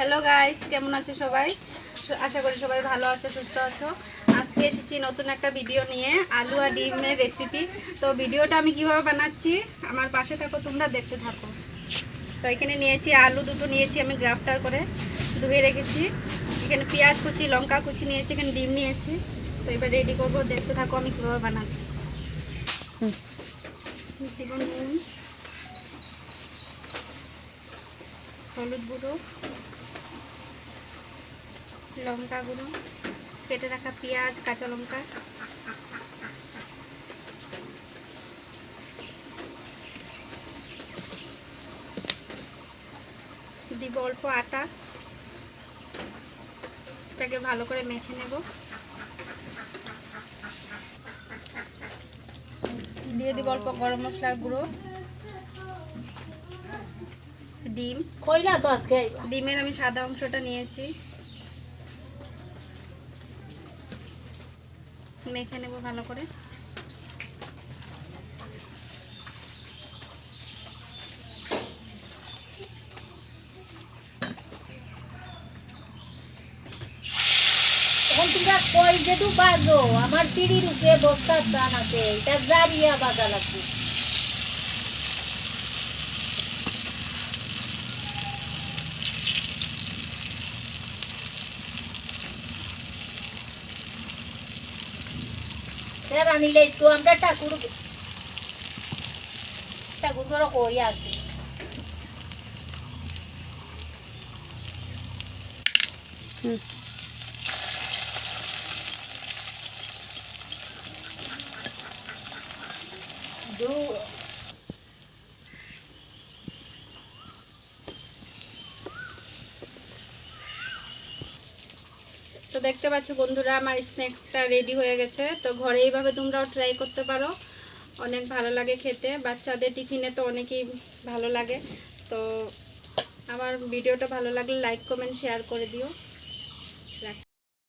Hello guys, কেমন আছো সবাই? আশা করি সবাই ভালো আছো, সুস্থ আছো। আজকে এসেছি নতুন একটা ভিডিও নিয়ে, আলু আর ডিমের রেসিপি। তো ভিডিওটা আমি কিভাবে বানাচ্ছি আমার পাশে থাকো, তোমরা দেখতে থাকো। তো এখানে নিয়েছি আলু দুটো, নিয়েছি আমি গ্রাফটার করে ধুয়ে রেখেছি। এখানে পেঁয়াজ কুচি, লঙ্কা কুচি নিয়েছি, এখানে ডিম নিয়েছি। তো এবার রেডি করবো, দেখতে থাকো আমি কীভাবে বানাচ্ছি। নুন, হলুদ গুঁড়ো, লঙ্কা গুঁড়ো, কেটে রাখা পেঁয়াজ, কাঁচা লঙ্কা, দিব অল্প আটা, এটাকে ভালো করে মেখে নেব। দিয়ে দিব অল্প গরম মশলার গুঁড়ো, ডিম, কইলা তো আজকে ডিমের আমি সাদা অংশটা নিয়েছি, মেখে নেব ভালো করে। এখন তোমরা কই যে তু বাজো আমার সিঁড়ির উপরে বস্তার দান আছে, এটা জারিয়া বাজা লাগবে। রানিলে তো আমরা ঠাকুর ঠাকুর করে কই আছে। তো দেখতে পাচ্ছ বন্ধুরা, আমার স্ন্যাক্সটা রেডি হয়ে গেছে। তো ঘরে এইভাবে তোমরাও ট্রাই করতে পারো, অনেক ভালো লাগে খেতে। বাচ্চাদের টিফিনে তো অনেকই ভালো লাগে। তো আমার ভিডিওটা ভালো লাগলে লাইক কমেন্ট শেয়ার করে দিও।